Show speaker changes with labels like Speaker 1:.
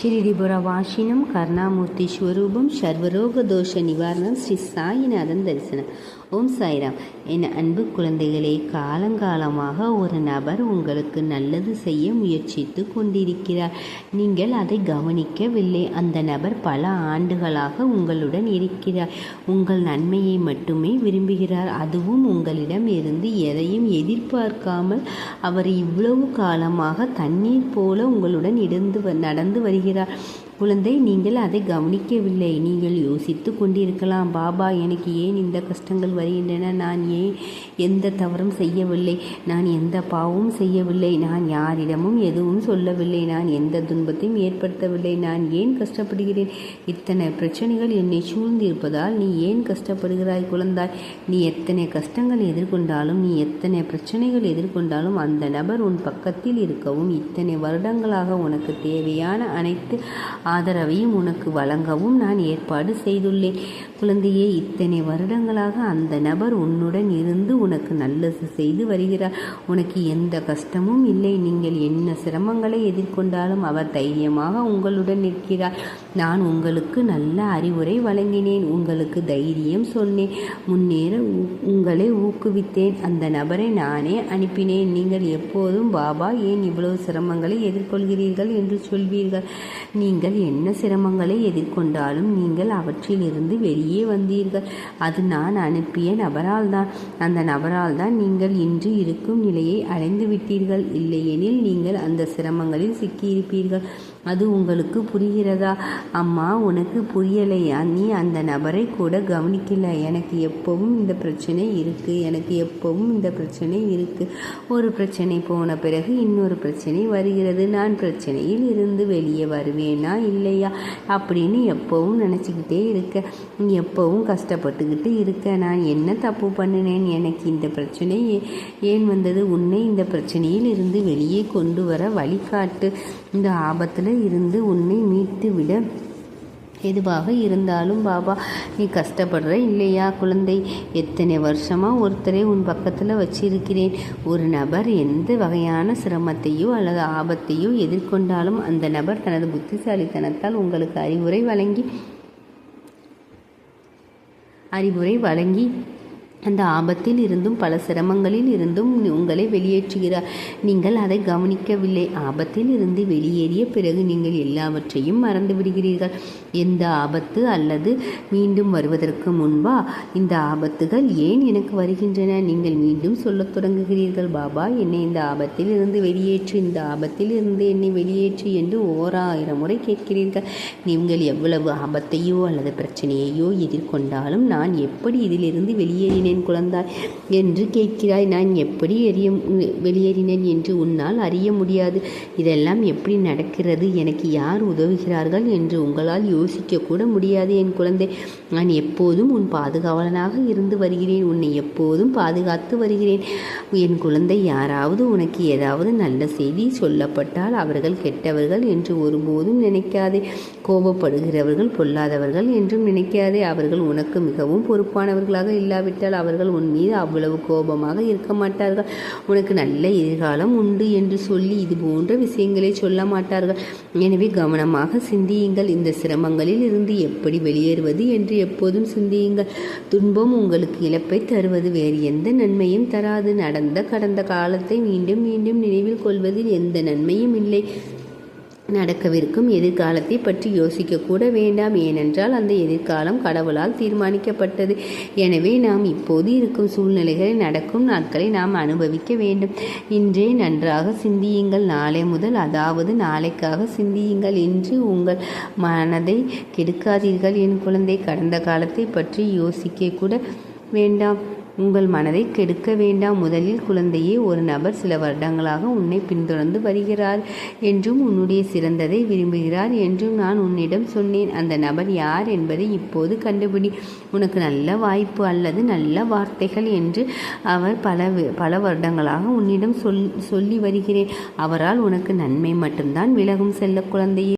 Speaker 1: ஷிரிடிபுரவாசினம் கருணாமூர்த்தி ஸ்வரூபம் சர்வரோக தோஷ நிவாரணம் ஸ்ரீ சாயிநாதன் தரிசனம். ஓம் சாய்ராம். என் அன்பு குழந்தைகளே, காலங்காலமாக ஒரு நபர் உங்களுக்கு நல்லது செய்ய முயற்சித்து கொண்டிருக்கிறார். நீங்கள் அதை கவனிக்கவில்லை. அந்த நபர் பல ஆண்டுகளாக உங்களுடன் இருக்கிறார். உங்கள் நன்மையை மட்டுமே விரும்புகிறார். அதுவும் உங்களிடம் இருந்து எதையும் எதிர்பார்க்காமல் அவர் இவ்வளவு காலமாக தண்ணீர் போல உங்களுடன் நடந்து வருகிறார். குழந்தை, நீங்கள் அதை கவனிக்கவில்லை. நீங்கள் யோசித்து கொண்டிருக்கலாம், பாபா எனக்கு ஏன் இந்த கஷ்டங்கள் வருகின்றன? நான் ஏன் எந்த தவறும் செய்யவில்லை, நான் எந்த பாவமும் செய்யவில்லை, நான் யாரிடமும் எதுவும் சொல்லவில்லை, நான் எந்த துன்பத்தையும் ஏற்படுத்தவில்லை, நான் ஏன் கஷ்டப்படுகிறேன்? இத்தனை பிரச்சனைகள் என்னை சூழ்ந்திருப்பதால் நீ ஏன் கஷ்டப்படுகிறாய்? குழந்தாய், நீ எத்தனை கஷ்டங்கள் எதிர்கொண்டாலும், நீ எத்தனை பிரச்சனைகள் எதிர்கொண்டாலும் அந்த நபர் உன் பக்கத்தில் இருக்கவும், இத்தனை வருடங்களாக உனக்கு தேவையான அனைத்து ஆதரவையும் உனக்கு வழங்கவும் நான் ஏற்பாடு செய்துள்ளேன். குழந்தையே, இத்தனை வருடங்களாக அந்த நபர் உன்னுடன் இருந்து உனக்கு நல்லது செய்து வருகிறார். உனக்கு எந்த கஷ்டமும் இல்லை. நீங்கள் என்ன சிரமங்களை எதிர்கொண்டாலும் அவர் தைரியமாக உங்களுடன் நிற்கிறார். நான் உங்களுக்கு நல்ல அறிவுரை வழங்கினேன், உங்களுக்கு தைரியம் சொன்னேன், முன்னேற உங்களை ஊக்குவித்தேன். அந்த நபரை நானே அனுப்பினேன். நீங்கள் எப்போதும் பாபா ஏன் இவ்வளவு சிரமங்களை எதிர்கொள்கிறீர்கள் என்று சொல்வீர்கள். நீங்கள் என்ன சிரமங்களை எதிர்கொண்டாலும் நீங்கள் அவற்றிலிருந்து வெளியே வந்தீர்கள். அது நான் அனுப்பிய நபரால் தான். அந்த நபரால் தான் நீங்கள் இன்று இருக்கும் நிலையை அடைந்து விட்டீர்கள். இல்லையெனில் நீங்கள் அந்த சிரமங்களில் சிக்கியிருப்பீர்கள். அது உங்களுக்கு புரிகிறதா? அம்மா, உனக்கு புரியலையா? நீ அந்த நபரை கூட கவனிக்கல. எனக்கு எப்பவும் இந்த பிரச்சனை இருக்குது, எனக்கு எப்பவும் இந்த பிரச்சனை இருக்குது. ஒரு பிரச்சனை போன பிறகு இன்னொரு பிரச்சனை வருகிறது. நான் பிரச்சனையில் இருந்து வெளியே வருவேனா இல்லையா அப்படின்னு எப்பவும் நினச்சிக்கிட்டே இருக்க. எப்பவும் கஷ்டப்பட்டுக்கிட்டு இருக்க. நான் என்ன தப்பு பண்ணினேன்? எனக்கு இந்த பிரச்சனை ஏன் வந்தது? உன்னை இந்த பிரச்சனையில் இருந்து வெளியே கொண்டு வர வழிகாட்டு. இந்த ஆபத்தில் இருந்து உன்னை மீட்டு விட எதுவாக இருந்தாலும் பாபா நீ கஷ்டப்படுற இல்லையா? குழந்தை, எத்தனை வருஷமாக ஒருத்தரை உன் பக்கத்தில் வச்சிருக்கிறேன். ஒரு நபர் எந்த வகையான சிரமத்தையோ அல்லது ஆபத்தையோ எதிர்கொண்டாலும் அந்த நபர் தனது புத்திசாலித்தனத்தால் உங்களுக்கு அறிவுரை வழங்கி அந்த ஆபத்தில் இருந்தும் பல சிரமங்களில் இருந்தும் உங்களை வெளியேற்றுகிறார். நீங்கள் அதை கவனிக்கவில்லை. ஆபத்தில் இருந்து வெளியேறிய பிறகு நீங்கள் எல்லாவற்றையும் மறந்து விடுகிறீர்கள். எந்த ஆபத்து அல்லது மீண்டும் வருவதற்கு முன்பா இந்த ஆபத்துகள் ஏன் எனக்கு வருகின்றன? நீங்கள் மீண்டும் சொல்லத் தொடங்குகிறீர்கள், பாபா என்னை இந்த ஆபத்தில் இருந்து வெளியேற்று, இந்த ஆபத்தில் இருந்து என்னை வெளியேற்று என்று 1000 முறை கேட்கிறீர்கள். நீங்கள் எவ்வளவு ஆபத்தையோ அல்லது பிரச்சனையையோ எதிர்கொண்டாலும் நான் எப்படி இதிலிருந்து வெளியேறினேன் குழந்தாய் என்று கேட்கிறாய். நான் எப்படி வெளியேறினேன் என்று உன்னால் அறிய முடியாது. இதெல்லாம் எப்படி நடக்கிறது, எனக்கு யார் உதவுகிறார்கள் என்று உங்களால் யோசிக்க கூட முடியாது. என் குழந்தை, நான் எப்போதும் உன் பாதுகாவலனாக இருந்து வருகிறேன். உன்னை எப்போதும் பாதுகாத்து வருகிறேன். என் குழந்தை, யாராவது உனக்கு ஏதாவது நல்ல செய்தி சொல்லப்பட்டால் அவர்கள் கெட்டவர்கள் என்று ஒருபோதும் நினைக்காதே. கோபப்படுகிறவர்கள் பொல்லாதவர்கள் என்றும் நினைக்காதே. அவர்கள் உனக்கு மிகவும் பொறுப்பானவர்களாக இல்லாவிட்டால் அவர்கள் உன் மீது அவ்வளவு கோபமாக இருக்க மாட்டார்கள். உனக்கு நல்ல எதிர்காலம் உண்டு என்று சொல்லி இது போன்ற விஷயங்களை சொல்ல மாட்டார்கள். எனவே கவனமாக சிந்தியுங்கள். இந்த சிரமங்களில் இருந்து எப்படி வெளியேறுவது என்று எப்போதும் சிந்தியுங்கள். துன்பம் உங்களுக்கு இழப்பை தருவது, வேறு எந்த நன்மையும் தராது. கடந்த காலத்தை மீண்டும் மீண்டும் நினைவில் கொள்வதில் எந்த நன்மையும் இல்லை. நடக்கவிருக்கும் எதிர்காலத்தை பற்றி யோசிக்க கூட வேண்டாம். ஏனென்றால் அந்த எதிர்காலம் கடவுளால் தீர்மானிக்கப்பட்டது. எனவே நாம் இப்போது இருக்கும் சூழ்நிலைகளை, நடக்கும் நாட்களை நாம் அனுபவிக்க வேண்டும். இன்றே நன்றாக சிந்தியுங்கள். நாளை முதல், அதாவது நாளைக்காக சிந்தியுங்கள். இன்று உங்கள் மனதை கெடுக்காதீர்கள். என் குழந்தை, கடந்த காலத்தை பற்றி யோசிக்க கூட வேண்டாம். உங்கள் மனதை கெடுக்க வேண்டாம். முதலில் குழந்தையே, ஒரு நபர் சில வருடங்களாக உன்னை பின்தொடர்ந்து வருகிறார் என்றும் உன்னுடைய சிறந்ததை விரும்புகிறார் என்றும் நான் உன்னிடம் சொன்னேன். அந்த நபர் யார் என்பதை இப்போது கண்டுபிடி. உனக்கு நல்ல வாய்ப்பு அல்லது நல்ல வார்த்தைகள் என்று அவர் பல வருடங்களாக உன்னிடம் சொல்லி வருகிறேன். அவரால் உனக்கு நன்மை மட்டும்தான் விலகும். செல்ல குழந்தையே,